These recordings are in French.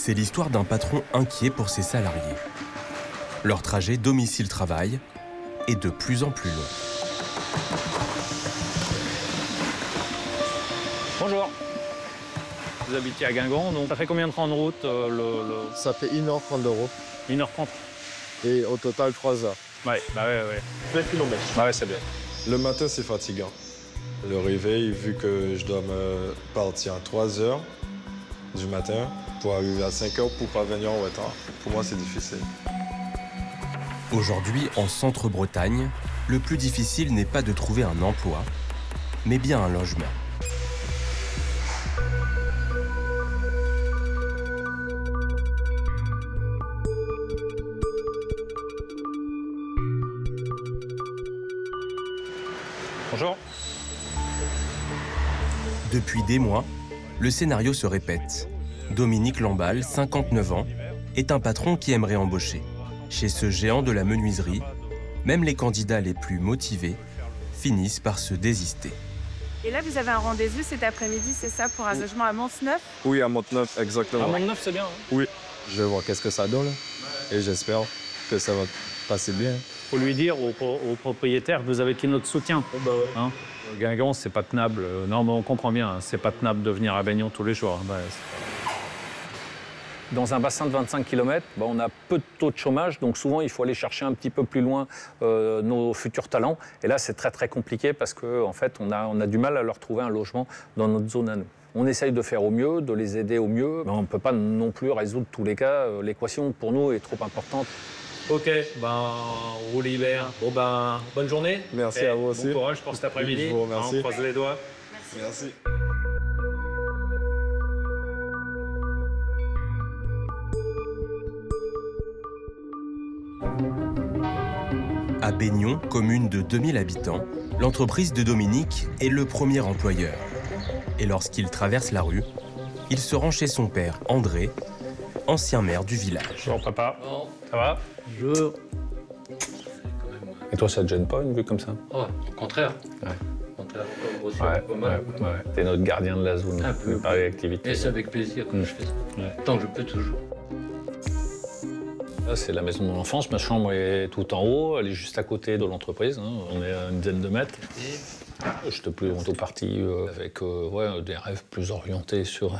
C'est l'histoire d'un patron inquiet pour ses salariés. Leur trajet domicile-travail est de plus en plus long. Bonjour. Vous habitez à Guingamp, donc ça fait combien de temps de route Ça fait 1h30 d'euros. 1h30. Et au total, 3 heures. Ouais. 20 km. Ouais, c'est bien. Le matin, c'est fatigant. Le réveil, vu que je dois me partir à 3 heures du matin pour arriver à 5 heures pour pas venir en retard, pour moi, c'est difficile. Aujourd'hui, en Centre-Bretagne, le plus difficile n'est pas de trouver un emploi, mais bien un logement. Bonjour. Depuis des mois, le scénario se répète. Dominique Lamballe, 59 ans, est un patron qui aimerait embaucher. Chez ce géant de la menuiserie, même les candidats les plus motivés finissent par se désister. Et là, vous avez un rendez-vous cet après-midi, c'est ça, pour un logement à Mont-Neuf? Oui, à Mont-Neuf, exactement. À Mont-Neuf, c'est bien. Hein. Oui. Je vais voir qu'est-ce que ça donne et j'espère que ça va passer bien. Faut lui dire aux propriétaires que vous avez qui notre soutien. Hein, Guingamp, c'est pas tenable. Non, mais on comprend bien, hein, c'est pas tenable de venir à Baignon tous les jours. Hein. Dans un bassin de 25 km, on a peu de taux de chômage, donc souvent il faut aller chercher un petit peu plus loin nos futurs talents. Et là, c'est très très compliqué parce qu'en fait, on a du mal à leur trouver un logement dans notre zone à nous. On essaye de faire au mieux, de les aider au mieux, mais on ne peut pas non plus résoudre tous les cas. L'équation, pour nous, est trop importante. Ok, on vous libère. Bon, bonne journée. Merci à vous aussi. Bon courage pour cet après-midi. Je vous remercie. On croise les doigts. Merci. À Baignon, commune de 2000 habitants, l'entreprise de Dominique est le premier employeur. Et lorsqu'il traverse la rue, il se rend chez son père, André, ancien maire du village. Bonjour papa, Bon. ça va? Bonjour. Et toi, ça te gêne pas une vue comme ça? Oh, au contraire. Ouais. Au contraire, comme reçoit pas mal. T'es notre gardien de la zone, Un peu. par l'activité. Et c'est avec plaisir que je fais ça. Ouais. Tant que je peux toujours. Là, c'est la maison de l'enfance. Ma chambre est tout en haut. Elle est juste à côté de l'entreprise. Hein. On est à une dizaine de mètres. J'étais plutôt parti avec des rêves plus orientés sur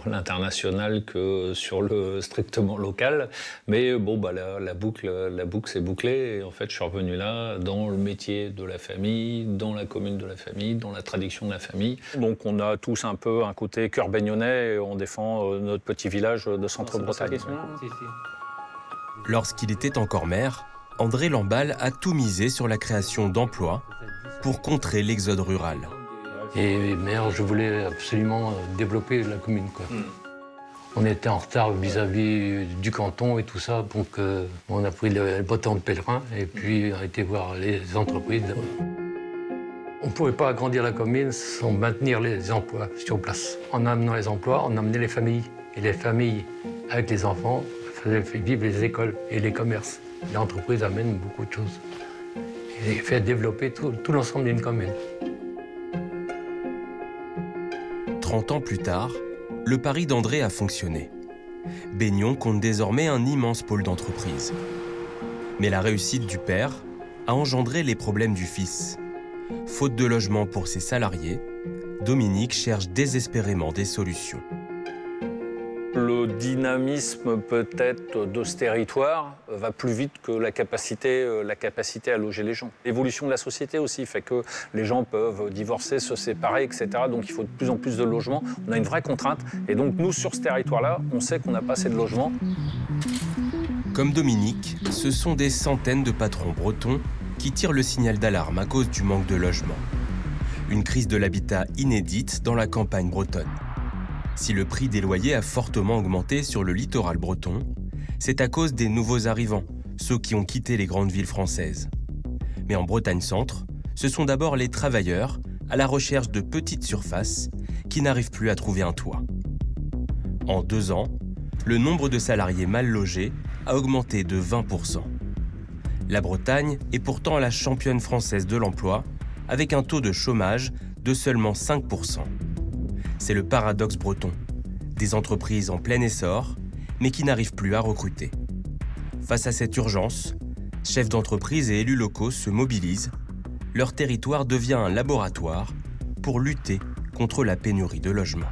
l'international que sur le strictement local. Mais la boucle s'est bouclée. Et en fait, je suis revenu là dans le métier de la famille, dans la commune de la famille, dans la tradition de la famille. Donc on a tous un peu un côté cœur baignonnais et on défend notre petit village de Centre-Bretagne. Lorsqu'il était encore maire, André Lamballe a tout misé sur la création d'emplois pour contrer l'exode rural. Et maire, je voulais absolument développer la commune, quoi. On était en retard vis-à-vis du canton et tout ça, donc on a pris le bâton de pèlerin et puis on a été voir les entreprises. On ne pouvait pas agrandir la commune sans maintenir les emplois sur place. En amenant les emplois, on amenait les familles. Et les familles, avec les enfants, faisaient vivre les écoles et les commerces. L'entreprise amène beaucoup de choses. Et fait développer tout l'ensemble d'une commune. 30 ans plus tard, le pari d'André a fonctionné. Baignon compte désormais un immense pôle d'entreprise. Mais la réussite du père a engendré les problèmes du fils. Faute de logement pour ses salariés, Dominique cherche désespérément des solutions. Le dynamisme peut-être de ce territoire va plus vite que la capacité à loger les gens. L'évolution de la société aussi fait que les gens peuvent divorcer, se séparer, etc. Donc il faut de plus en plus de logements. On a une vraie contrainte. Et donc nous, sur ce territoire-là, on sait qu'on n'a pas assez de logements. Comme Dominique, ce sont des centaines de patrons bretons qui tirent le signal d'alarme à cause du manque de logement. Une crise de l'habitat inédite dans la campagne bretonne. Si le prix des loyers a fortement augmenté sur le littoral breton, c'est à cause des nouveaux arrivants, ceux qui ont quitté les grandes villes françaises. Mais en Bretagne centre, ce sont d'abord les travailleurs à la recherche de petites surfaces qui n'arrivent plus à trouver un toit. En 2 ans, le nombre de salariés mal logés a augmenté de 20%. La Bretagne est pourtant la championne française de l'emploi, avec un taux de chômage de seulement 5%. C'est le paradoxe breton. Des entreprises en plein essor mais qui n'arrive plus à recruter. Face à cette urgence, chefs d'entreprise et élus locaux se mobilisent. Leur territoire devient un laboratoire pour lutter contre la pénurie de logements.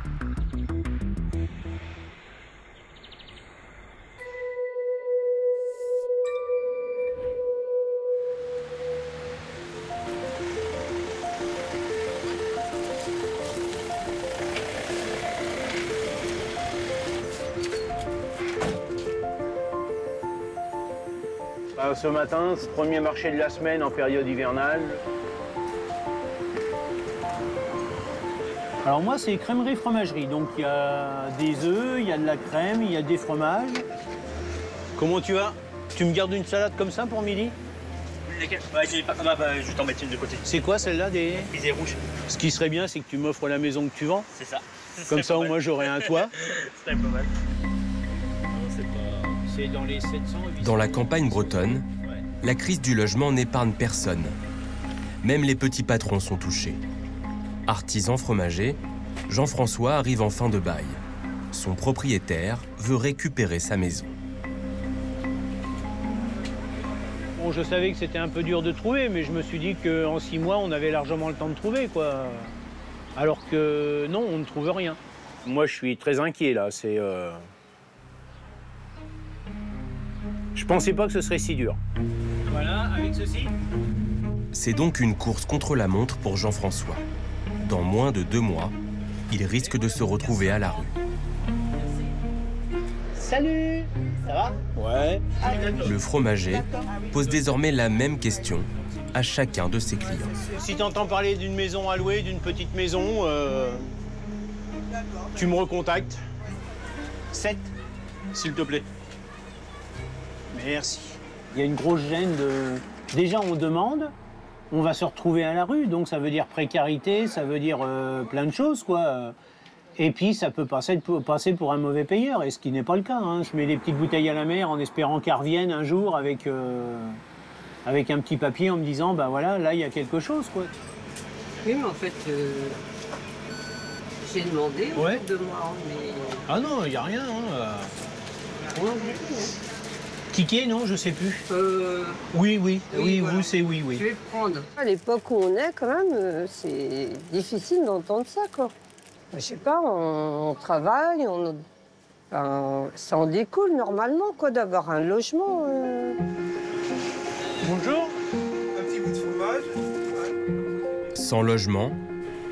Ce matin, ce premier marché de la semaine en période hivernale. Alors moi, c'est crèmerie-fromagerie. Donc il y a des œufs, il y a de la crème, il y a des fromages. Comment tu vas? Tu me gardes une salade comme ça pour midi? Lesquelles? Ouais, j'ai pas comme je vais t'en mettre une de côté. C'est quoi celle-là des rouges. Ce qui serait bien, c'est que tu m'offres la maison que tu vends. C'est ça. Comme ça, au moins, j'aurai un toit. C'est pas mal. C'est dans les 700 800. Dans la campagne bretonne, la crise du logement n'épargne personne. Même les petits patrons sont touchés. Artisan fromager, Jean-François arrive en fin de bail. Son propriétaire veut récupérer sa maison. Bon, je savais que c'était un peu dur de trouver, mais je me suis dit qu'en 6 mois, on avait largement le temps de trouver, quoi. Alors que non, on ne trouve rien. Moi, je suis très inquiet, là. Je pensais pas que ce serait si dur. Voilà, avec ceci. C'est donc une course contre la montre pour Jean-François. Dans moins de 2 mois, il risque de se retrouver à la rue. Salut, ça va? Ouais. Le fromager pose désormais la même question à chacun de ses clients. Si tu entends parler d'une maison à louer, d'une petite maison, tu me recontactes. 7, s'il te plaît. Merci. Il y a une grosse gêne de... Déjà, on demande, on va se retrouver à la rue, donc ça veut dire précarité, ça veut dire plein de choses, quoi. Et puis, ça peut passer pour un mauvais payeur, et ce qui n'est pas le cas. Hein. Je mets des petites bouteilles à la mer en espérant qu'elles reviennent un jour avec un petit papier en me disant, ben voilà, là, il y a quelque chose, quoi. Oui, mais en fait, j'ai demandé Ouais. de moi, mais... Ah non, il n'y a rien. Hein. On en veut plus, hein. Ticket, non, je sais plus. Oui, voilà. vous, c'est oui. Je vais prendre. À l'époque où on est, quand même, c'est difficile d'entendre ça, quoi. Je sais pas, on travaille, enfin, ça en découle normalement, quoi, d'avoir un logement. Bonjour. Un petit bout de fromage. Sans logement,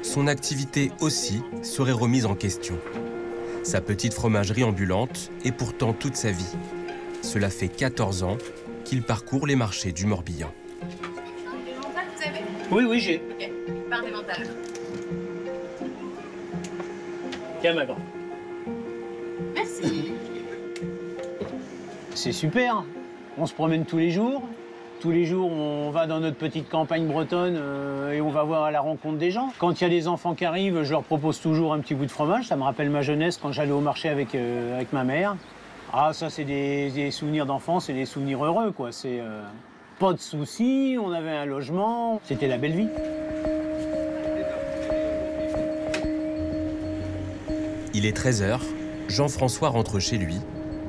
son activité aussi serait remise en question. Sa petite fromagerie ambulante est pourtant toute sa vie. Cela fait 14 ans qu'il parcourt les marchés du Morbihan. Mental, vous avez? Oui, j'ai. Ok, par des mentales. Tiens, ma grande. Merci. C'est super. On se promène tous les jours. Tous les jours, on va dans notre petite campagne bretonne et on va voir à la rencontre des gens. Quand il y a des enfants qui arrivent, je leur propose toujours un petit bout de fromage. Ça me rappelle ma jeunesse quand j'allais au marché avec ma mère. Ah, ça, c'est des souvenirs d'enfance, c'est des souvenirs heureux, quoi. C'est pas de soucis, on avait un logement, c'était la belle vie. Il est 13h, Jean-François rentre chez lui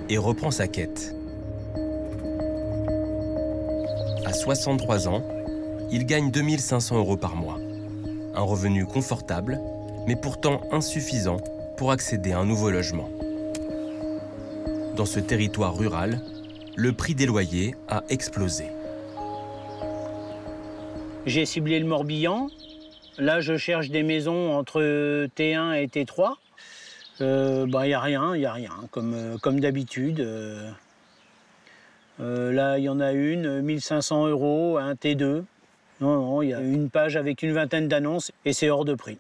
et reprend sa quête. À 63 ans, il gagne 2 500 € par mois. Un revenu confortable, mais pourtant insuffisant pour accéder à un nouveau logement. Dans ce territoire rural, le prix des loyers a explosé. J'ai ciblé le Morbihan. Là, je cherche des maisons entre T1 et T3. Il n'y a rien, comme d'habitude. Là, il y en a une, 1 500 €, un T2. Non, il y a une page avec une vingtaine d'annonces et c'est hors de prix.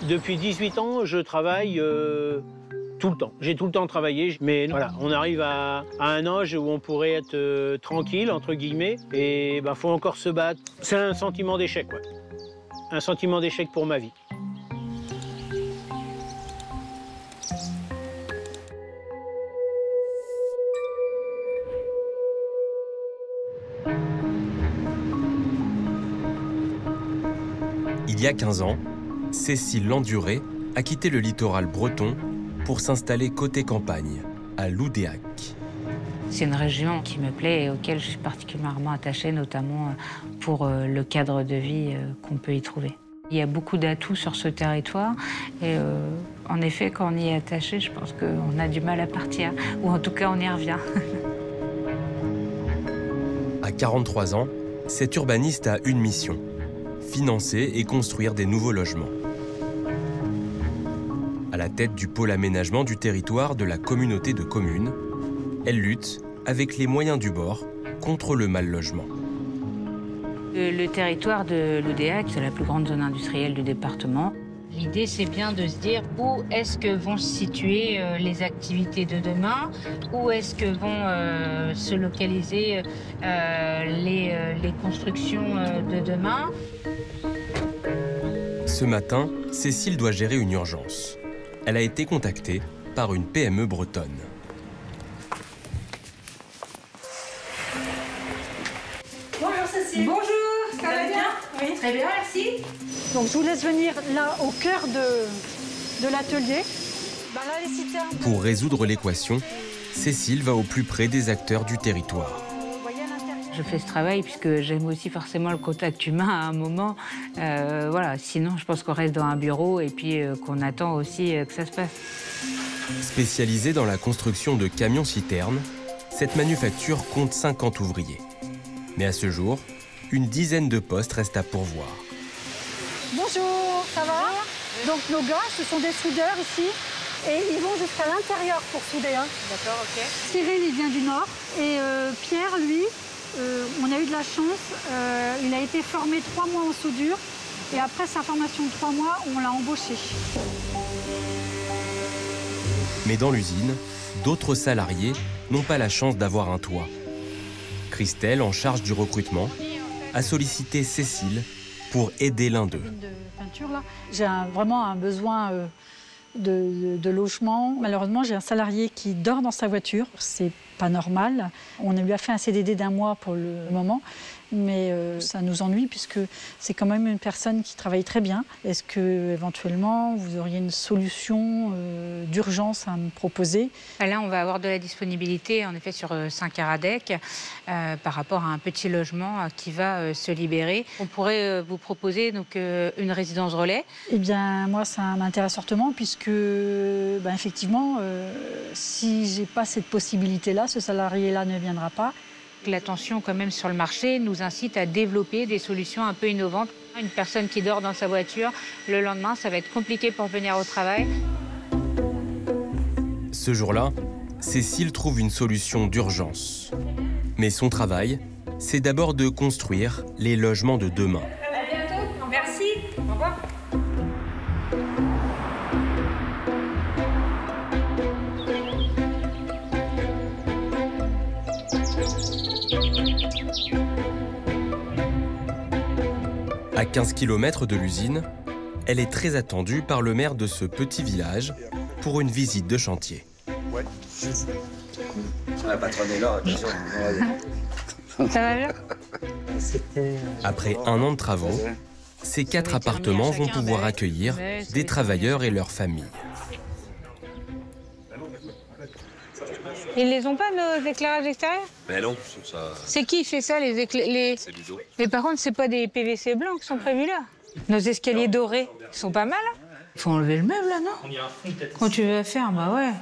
Depuis 18 ans, je travaille tout le temps. J'ai tout le temps travaillé, mais voilà, on arrive à un âge où on pourrait être tranquille, entre guillemets, et il faut encore se battre. C'est un sentiment d'échec, ouais. Un sentiment d'échec pour ma vie. Il y a 15 ans, Cécile Landuré a quitté le littoral breton pour s'installer côté campagne, à Loudéac. C'est une région qui me plaît et auquel je suis particulièrement attachée, notamment pour le cadre de vie qu'on peut y trouver. Il y a beaucoup d'atouts sur ce territoire et en effet, quand on y est attaché, je pense qu'on a du mal à partir, ou en tout cas, on y revient. À 43 ans, cet urbaniste a une mission, financer et construire des nouveaux logements. À la tête du pôle aménagement du territoire de la communauté de communes, elle lutte, avec les moyens du bord, contre le mal-logement. Le territoire de Loudéac, c'est la plus grande zone industrielle du département. L'idée, c'est bien de se dire où est-ce que vont se situer les activités de demain, où est-ce que vont se localiser les constructions de demain. Ce matin, Cécile doit gérer une urgence. Elle a été contactée par une PME bretonne. Bonjour Cécile. Bonjour, ça va bien? Oui. Très bien, merci. Donc je vous laisse venir là au cœur de l'atelier. Là, les citernes. Pour résoudre l'équation, Cécile va au plus près des acteurs du territoire. Je fais ce travail puisque j'aime aussi forcément le contact humain à un moment. Voilà, sinon je pense qu'on reste dans un bureau et puis qu'on attend aussi que ça se passe. Spécialisée dans la construction de camions-citernes, cette manufacture compte 50 ouvriers. Mais à ce jour, une dizaine de postes restent à pourvoir. Bonjour, ça va? Donc nos gars, ce sont des soudeurs ici. Et ils vont jusqu'à l'intérieur pour souder. Hein. D'accord, ok. Cyril, il vient du Nord. Et Pierre, lui, on a eu de la chance. Il a été formé 3 mois en soudure. Et après sa formation de 3 mois, on l'a embauché. Mais dans l'usine, d'autres salariés n'ont pas la chance d'avoir un toit. Christelle, en charge du recrutement, a sollicité Cécile pour aider l'un d'eux. J'ai vraiment un besoin de logement. Malheureusement, j'ai un salarié qui dort dans sa voiture. C'est pas normal. On lui a fait un CDD d'1 mois pour le moment, mais ça nous ennuie puisque c'est quand même une personne qui travaille très bien. Est-ce que éventuellement vous auriez une solution d'urgence à me proposer? Là, on va avoir de la disponibilité en effet sur Saint-Caradec par rapport à un petit logement qui va se libérer. On pourrait vous proposer donc une résidence relais. Eh bien, moi, ça m'intéresse fortement puisque, effectivement, si j'ai pas cette possibilité-là, ce salarié-là ne viendra pas. La tension quand même sur le marché nous incite à développer des solutions un peu innovantes. Une personne qui dort dans sa voiture, le lendemain, ça va être compliqué pour venir au travail. Ce jour-là, Cécile trouve une solution d'urgence. Mais son travail, c'est d'abord de construire les logements de demain. À bientôt. Merci. Au revoir. À 15 km de l'usine, elle est très attendue par le maire de ce petit village pour une visite de chantier. Ouais. La patronne est là, attention. Ça va bien? Après 1 an de travaux, ces 4 appartements vont pouvoir accueillir des travailleurs et leurs familles. Ils les ont pas, nos éclairages extérieurs? Mais non, ça... C'est qui fait ça, les éclairages? C'est Ludo. Mais par contre, c'est pas des PVC blancs qui sont prévus là. Nos escaliers dorés, ils sont pas mal. Hein. Il faut enlever le meuble là, non? Quand tu veux faire, bah ouais.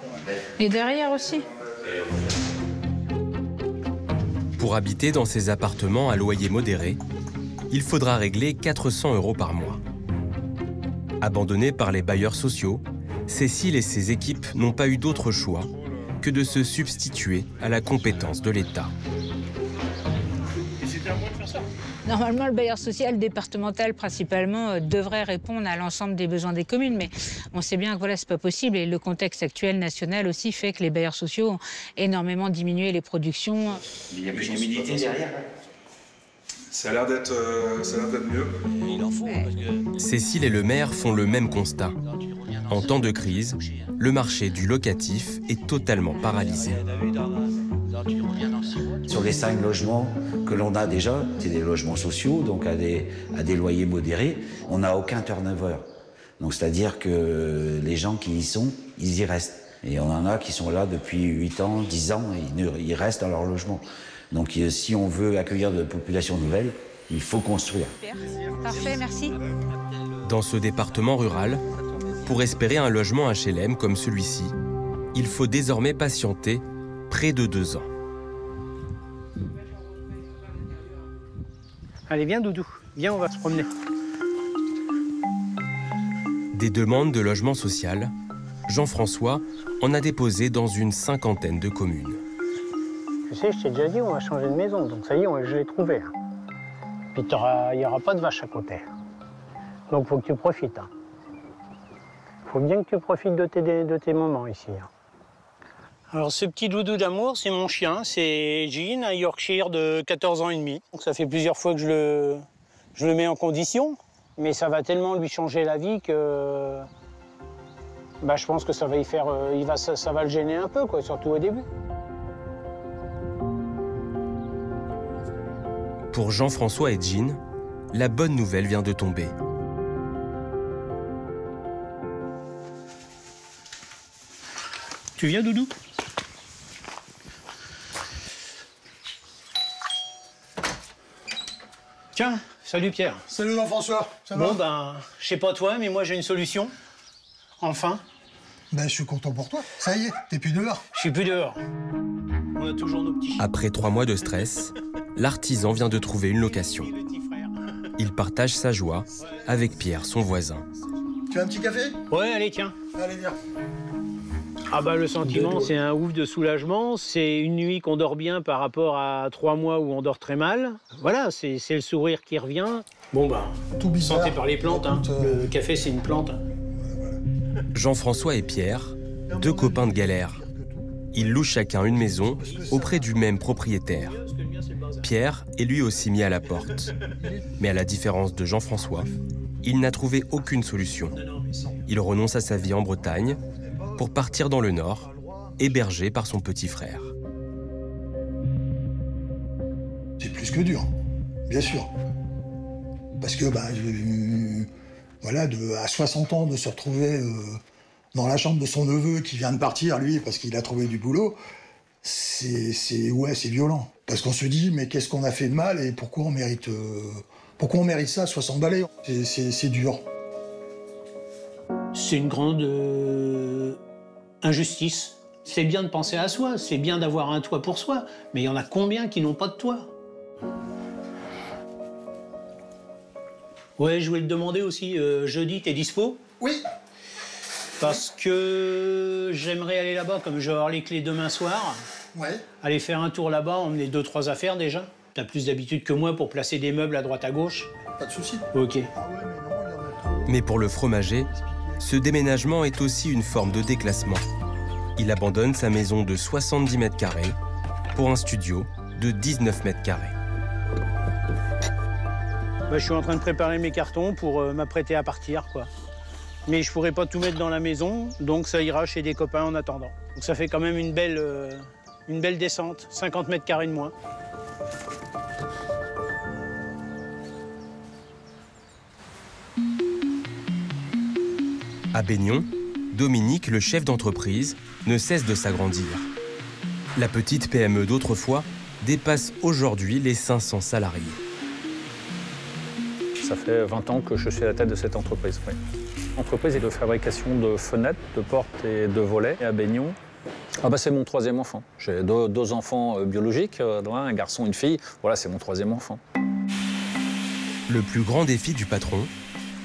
Et derrière aussi. Pour habiter dans ces appartements à loyer modéré, il faudra régler 400 € par mois. Abandonnés par les bailleurs sociaux, Cécile et ses équipes n'ont pas eu d'autre choix que de se substituer à la compétence de l'État. Normalement, le bailleur social départemental, principalement, devrait répondre à l'ensemble des besoins des communes. Mais on sait bien que voilà, c'est pas possible. Et le contexte actuel national aussi fait que les bailleurs sociaux ont énormément diminué les productions. Il y a plus d'humidité derrière. Ça a l'air d'être mieux. Il en faut. Parce que... Cécile et le maire font le même constat. En temps de crise, le marché du locatif est totalement paralysé. Sur les 5 logements que l'on a déjà, c'est des logements sociaux, donc à des loyers modérés, on n'a aucun turnover. Donc c'est-à-dire que les gens qui y sont, ils y restent. Et on en a qui sont là depuis 8 ans, 10 ans, et ils restent dans leur logement. Donc si on veut accueillir de la population nouvelle, il faut construire. Parfait, merci. Dans ce département rural, pour espérer un logement HLM comme celui-ci, il faut désormais patienter près de 2 ans. Allez, viens Doudou, viens, on va se promener. Des demandes de logement social, Jean-François en a déposé dans une 50aine de communes. Tu sais, je t'ai déjà dit, on va changer de maison, donc ça y est, je l'ai trouvé. Puis il n'y aura pas de vache à côté. Donc il faut que tu profites. Il faut bien que tu profites de tes moments ici. Alors ce petit doudou d'amour, c'est mon chien, c'est Jean, un Yorkshire de 14 ans et demi. Donc ça fait plusieurs fois que je le mets en condition, mais ça va tellement lui changer la vie que je pense que ça va y faire, ça va le gêner un peu, quoi, surtout au début. Pour Jean-François et Jean, la bonne nouvelle vient de tomber. Tu viens, Doudou? Tiens, salut Pierre. Salut Jean-François, ça va? Bon je sais pas toi, mais moi j'ai une solution. Enfin. Je suis content pour toi. Ça y est, t'es plus dehors. Je suis plus dehors. On a toujours nos petits chiens. Après 3 mois de stress, l'artisan vient de trouver une location. Il partage sa joie avec Pierre, son voisin. Tu veux un petit café? Ouais, allez, tiens. Allez, viens. Le sentiment, c'est un ouf de soulagement. C'est une nuit qu'on dort bien par rapport à 3 mois où on dort très mal. Voilà, c'est le sourire qui revient. Tout bizarre. Santé par les plantes, hein. Le café, c'est une plante. Jean-François et Pierre, 2 copains de galère. Ils louent chacun une maison auprès du même propriétaire. Pierre est lui aussi mis à la porte. Mais à la différence de Jean-François, il n'a trouvé aucune solution. Il renonce à sa vie en Bretagne pour partir dans le Nord, hébergé par son petit frère. C'est plus que dur, bien sûr. Parce que, à 60 ans, de se retrouver dans la chambre de son neveu qui vient de partir, lui, parce qu'il a trouvé du boulot, c'est violent. Parce qu'on se dit, mais qu'est-ce qu'on a fait de mal et pourquoi on mérite ça à 60 balais? C'est dur. C'est une grande injustice. C'est bien de penser à soi, c'est bien d'avoir un toit pour soi, mais il y en a combien qui n'ont pas de toit? Ouais, je voulais te demander aussi, jeudi, t'es dispo? Oui. Parce que j'aimerais aller là-bas, comme je vais avoir les clés demain soir. Ouais. Aller faire un tour là-bas, emmener 2-3 affaires déjà. T'as plus d'habitude que moi pour placer des meubles à droite à gauche. Pas de souci. Ok. Mais pour le fromager, ce déménagement est aussi une forme de déclassement. Il abandonne sa maison de 70 mètres carrés pour un studio de 19 mètres carrés. Je suis en train de préparer mes cartons pour m'apprêter à partir, quoi. Mais je pourrais pas tout mettre dans la maison, donc ça ira chez des copains en attendant. Donc ça fait quand même une belle descente, 50 mètres carrés de moins. À Baignon, Dominique, le chef d'entreprise, ne cesse de s'agrandir. La petite PME d'autrefois dépasse aujourd'hui les 500 salariés. Ça fait 20 ans que je suis à la tête de cette entreprise. Oui. L'entreprise est de fabrication de fenêtres, de portes et de volets. Et à Baignon, c'est mon 3e enfant. J'ai deux enfants biologiques, un garçon, une fille. Voilà, c'est mon 3e enfant. Le plus grand défi du patron,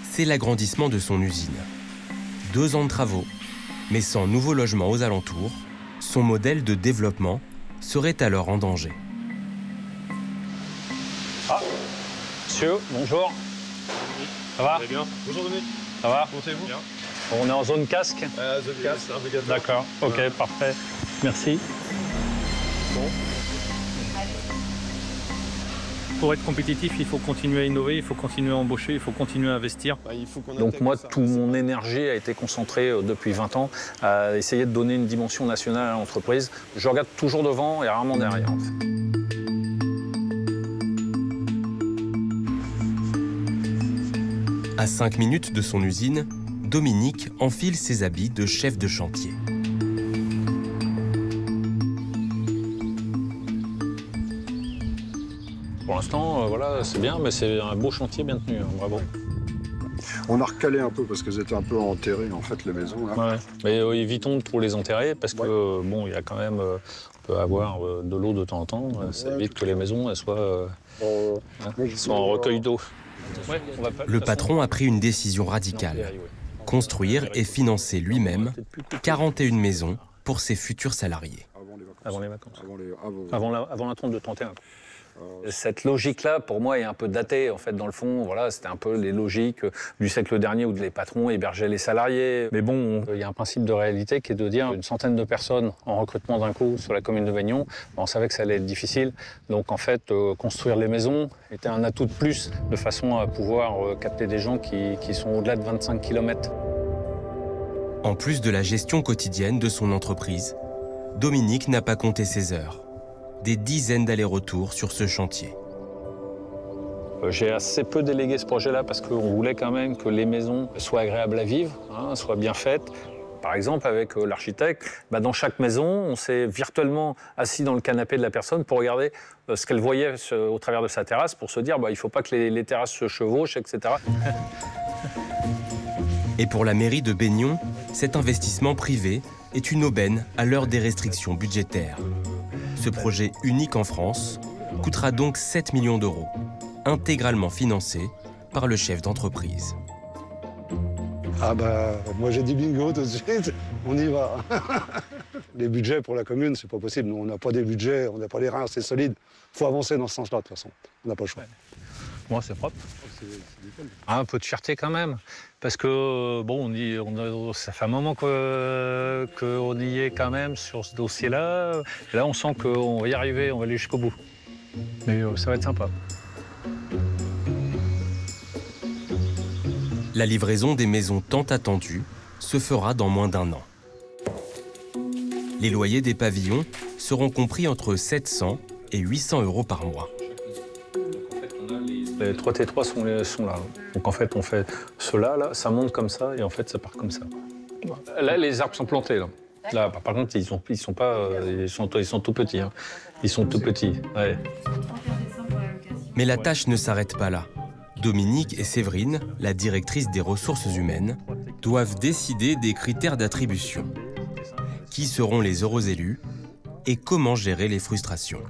c'est l'agrandissement de son usine. 2 ans de travaux, mais sans nouveau logement aux alentours, son modèle de développement serait alors en danger. Monsieur, bonjour. Ça va? Très bien. Bonjour Dominique. Ça va? Comment allez-vous? Bien. On est en zone casque? Zone casque, impeccable. D'accord, ok, parfait. Merci. Bon. Pour être compétitif, il faut continuer à innover, il faut continuer à embaucher, il faut continuer à investir. Donc moi, toute mon énergie a été concentrée depuis 20 ans à essayer de donner une dimension nationale à l'entreprise. Je regarde toujours devant et rarement derrière, en fait. À 5 minutes de son usine, Dominique enfile ses habits de chef de chantier. Pour l'instant, voilà, c'est bien, mais c'est un beau chantier bien tenu, hein, bravo. On a recalé un peu parce qu'elles étaient un peu enterrées, en fait, les maisons. Là. Ouais. Mais évitons de trop les enterrer parce que, bon, il y a quand même, on peut avoir de l'eau de temps en temps. Ça évite que les maisons elles soient en recueil d'eau. Ouais, le patron a pris une décision radicale. Construire et financer lui-même 41 maisons pour ses futurs salariés. Avant les vacances. Avant la trompe de 31. Cette logique-là, pour moi, est un peu datée. En fait, dans le fond, voilà, c'était un peu les logiques du siècle dernier où les patrons hébergeaient les salariés. Mais bon, il y a un principe de réalité qui est de dire une centaine de personnes en recrutement d'un coup sur la commune de Vaignon. On savait que ça allait être difficile. Donc, en fait, construire les maisons était un atout de plus de façon à pouvoir capter des gens qui sont au-delà de 25 km. En plus de la gestion quotidienne de son entreprise, Dominique n'a pas compté ses heures. Des dizaines d'allers-retours sur ce chantier. J'ai assez peu délégué ce projet-là parce qu'on voulait quand même que les maisons soient agréables à vivre, hein, soient bien faites. Par exemple, avec l'architecte, dans chaque maison, on s'est virtuellement assis dans le canapé de la personne pour regarder ce qu'elle voyait au travers de sa terrasse pour se dire il ne faut pas que les terrasses se chevauchent, etc. Et pour la mairie de Baignon, cet investissement privé est une aubaine à l'heure des restrictions budgétaires. Ce projet unique en France coûtera donc 7 millions d'euros, intégralement financé par le chef d'entreprise. Ah moi j'ai dit bingo tout de suite, on y va. Les budgets pour la commune, c'est pas possible. Nous, on n'a pas des budgets, on n'a pas les reins assez solides. Il faut avancer dans ce sens-là, de toute façon. On n'a pas le choix. Moi, c'est propre. Un peu de fierté quand même, parce que bon, ça fait un moment qu'on y est quand même sur ce dossier-là. Et là, on sent qu'on va y arriver, on va aller jusqu'au bout. Mais ça va être sympa. La livraison des maisons tant attendues se fera dans moins d'1 an. Les loyers des pavillons seront compris entre 700 et 800 euros par mois. Les 3 T3 sont là. Donc en fait, on fait cela, là, ça monte comme ça, et en fait, ça part comme ça. Là, les arbres sont plantés. Là, par contre, ils sont tout petits. Hein. Ils sont tout petits. Ouais. Mais la tâche ne s'arrête pas là. Dominique et Séverine, la directrice des ressources humaines, doivent décider des critères d'attribution. Qui seront les heureux élus et comment gérer les frustrations.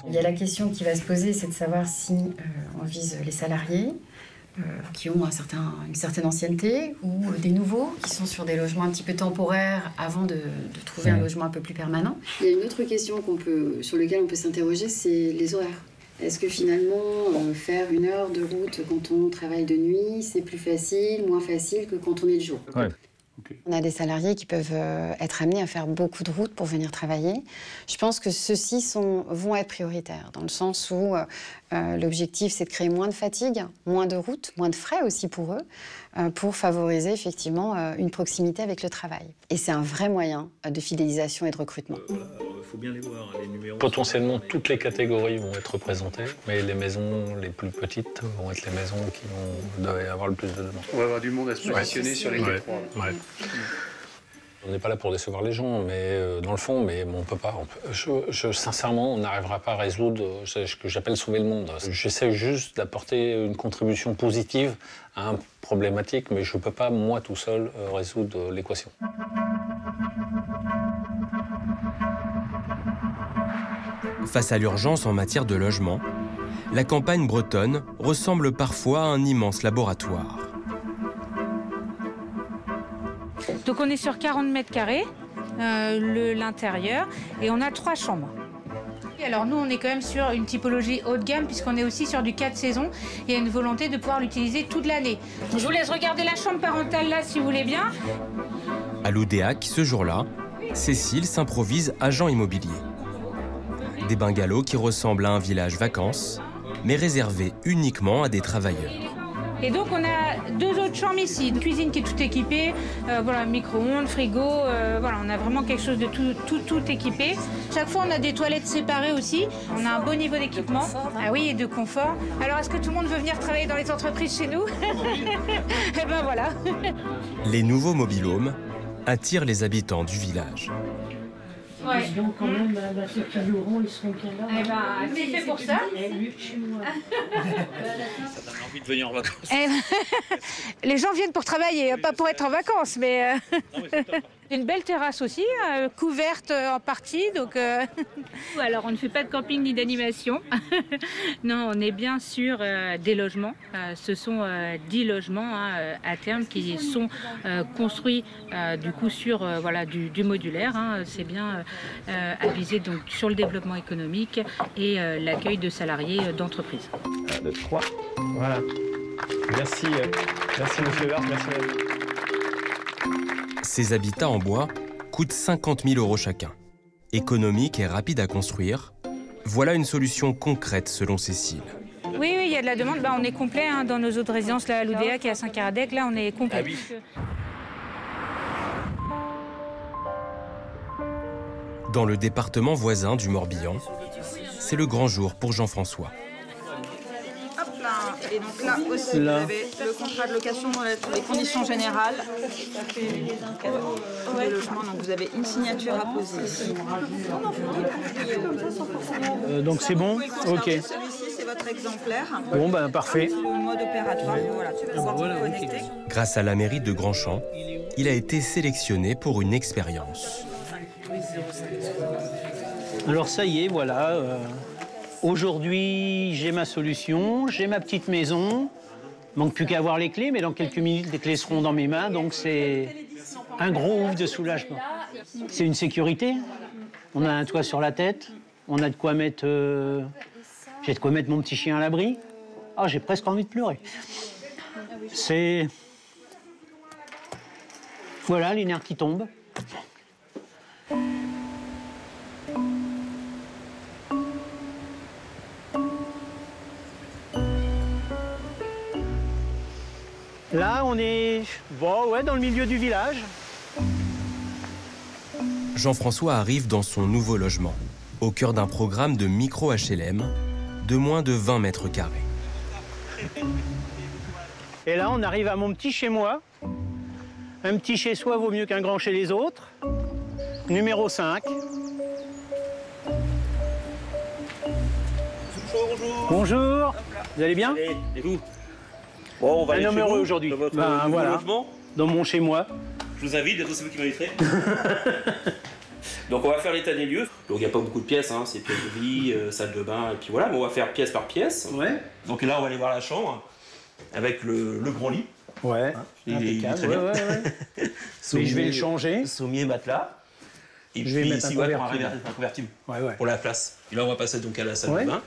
Il y a la question qui va se poser, c'est de savoir si on vise les salariés qui ont une certaine ancienneté ou des nouveaux qui sont sur des logements un petit peu temporaires avant de trouver un logement un peu plus permanent. Il y a une autre question sur laquelle on peut s'interroger, c'est les horaires. Est-ce que finalement, faire 1 heure de route quand on travaille de nuit, c'est plus facile, moins facile que quand on est de jour? Ouais. On a des salariés qui peuvent être amenés à faire beaucoup de routes pour venir travailler. Je pense que ceux-ci vont être prioritaires, dans le sens où l'objectif, c'est de créer moins de fatigue, moins de routes, moins de frais aussi pour eux, pour favoriser effectivement une proximité avec le travail. Et c'est un vrai moyen de fidélisation et de recrutement. Faut bien les voir, les numéros. Potentiellement, toutes les catégories vont être représentées, mais les maisons les plus petites vont être les maisons qui doivent avoir le plus de demandes. On va avoir du monde à se positionner sur les T3. Ouais. On n'est pas là pour décevoir les gens, mais dans le fond, on peut pas. Sincèrement, on n'arrivera pas à résoudre ce que j'appelle sauver le monde. J'essaie juste d'apporter une contribution positive à une problématique, mais je ne peux pas, moi, tout seul, résoudre l'équation. Face à l'urgence en matière de logement, la campagne bretonne ressemble parfois à un immense laboratoire. Donc on est sur 40 mètres carrés, l'intérieur, et on a 3 chambres. Et alors nous, on est quand même sur une typologie haut de gamme, puisqu'on est aussi sur du 4 saisons. Il y a une volonté de pouvoir l'utiliser toute l'année. Je vous laisse regarder la chambre parentale là, si vous voulez bien. À l'Oudéac, ce jour-là, Cécile s'improvise agent immobilier. Des bungalows qui ressemblent à un village vacances, mais réservés uniquement à des travailleurs. Et donc on a 2 autres chambres ici, une cuisine qui est tout équipée, voilà, micro-ondes, frigo, voilà, on a vraiment quelque chose de tout équipé. Chaque fois on a des toilettes séparées aussi, on a un beau niveau d'équipement, ah oui, et de confort. Alors est-ce que tout le monde veut venir travailler dans les entreprises chez nous? Eh ben voilà. Les nouveaux mobil-homes attirent les habitants du village. Ouais. Donc quand même, ceux qui joueront, ils seront bien là. Eh ben, c'est fait pour ça. Chez moi. Ça donne envie de venir en vacances. Eh ben, les gens viennent pour travailler, pas pour être en vacances, mais... Une belle terrasse aussi, couverte en partie, donc... Alors, on ne fait pas de camping ni d'animation. Non, on est bien sur des logements. Ce sont 10 logements à terme qui sont construits du coup sur voilà, du modulaire. C'est bien avisé donc, sur le développement économique et l'accueil de salariés d'entreprises. 1, 2, 3. Voilà. Merci, merci monsieur Vert, merci. Ces habitats en bois coûtent 50 000 € chacun. Économique et rapide à construire, voilà une solution concrète selon Cécile. Oui, il y a de la demande. On est complet dans nos autres résidences, là, à l'Oudéa qui est à Saint-Caradec, là on est complet. Ah oui. Dans le département voisin du Morbihan, c'est le grand jour pour Jean-François. Et donc là aussi, vous avez le contrat de location dans les conditions générales du logement. Donc vous avez une signature à poser ici. Donc c'est bon? Ok. Celui-ci, c'est votre exemplaire. Bon, ben parfait. Le mode opératoire, voilà, tu peux pouvoir te connecter. Grâce à la mairie de Grandchamp, il a été sélectionné pour une expérience. Alors ça y est, voilà. Aujourd'hui, j'ai ma solution, j'ai ma petite maison. Manque plus qu'à avoir les clés, mais dans quelques minutes, les clés seront dans mes mains. Donc c'est un gros ouf de soulagement. C'est une sécurité. On a un toit sur la tête. On a de quoi mettre... J'ai de quoi mettre mon petit chien à l'abri. Ah, j'ai presque envie de pleurer. C'est... Voilà, les nerfs qui tombent. Là, on est dans le milieu du village. Jean-François arrive dans son nouveau logement, au cœur d'un programme de micro-HLM de moins de 20 mètres carrés. Et là, on arrive à mon petit chez-moi. Un petit chez-soi vaut mieux qu'un grand chez les autres. Numéro 5. Bonjour. Bonjour. Vous allez bien? Et vous? Bon, on va un homme heureux aujourd'hui. Dans votre voilà. logement. Dans mon chez-moi. Je vous invite, bientôt c'est vous qui m'inviterez. Donc on va faire l'état des lieux. Donc il n'y a pas beaucoup de pièces, c'est pièce de vie, salle de bain, et puis voilà, mais on va faire pièce par pièce. Ouais. Donc là on va aller voir la chambre, avec le grand lit. Ouais. Il est très bien. Mais je vais le changer. Sommier, matelas. Et je vais puis mettre ici, un convertible. Pour la place. Et là on va passer donc à la salle de bain.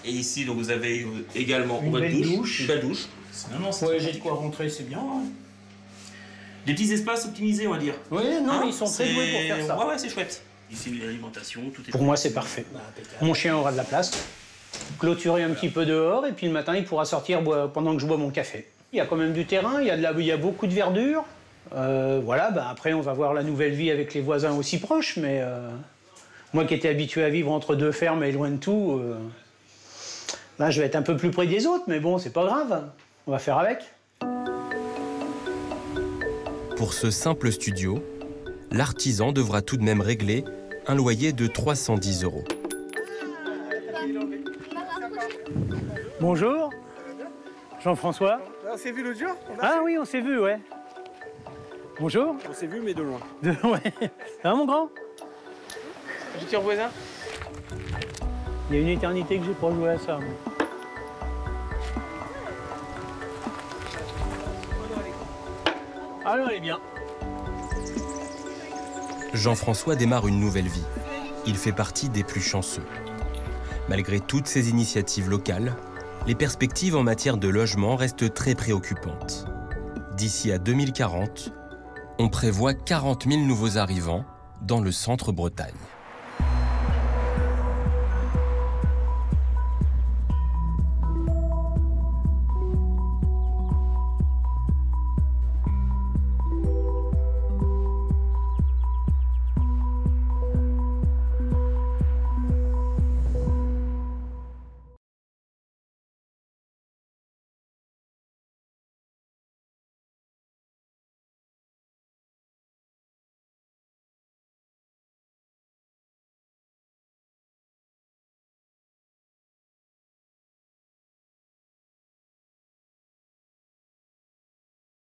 Et ici, donc, vous avez également une belle douche. Une belle douche. Non, j'ai de quoi rentrer, c'est bien. Des petits espaces optimisés, on va dire. Oui, ils sont très doués pour faire ça. Ouais, c'est chouette. Ici, l'alimentation, tout est... Pour moi, c'est parfait. Mon chien aura de la place. Clôturer un petit peu dehors, et puis le matin, il pourra sortir pendant que je bois mon café. Il y a quand même du terrain, il y a beaucoup de verdure. Après, on va voir la nouvelle vie avec les voisins aussi proches, mais moi qui étais habitué à vivre entre deux fermes et loin de tout... Là, je vais être un peu plus près des autres, mais bon, c'est pas grave. On va faire avec. Pour ce simple studio, l'artisan devra tout de même régler un loyer de 310 €. Bonjour. Jean-François. On s'est vu l'autre jour? Ah oui, on s'est vu, ouais. Bonjour. On s'est vu, mais de loin. Ouais. Ça va, mon grand? Futur voisin? Il y a une éternité que j'ai pas joué à ça. Alors, elle est bien. Jean-François démarre une nouvelle vie. Il fait partie des plus chanceux. Malgré toutes ces initiatives locales, les perspectives en matière de logement restent très préoccupantes. D'ici à 2040, on prévoit 40 000 nouveaux arrivants dans le centre Bretagne.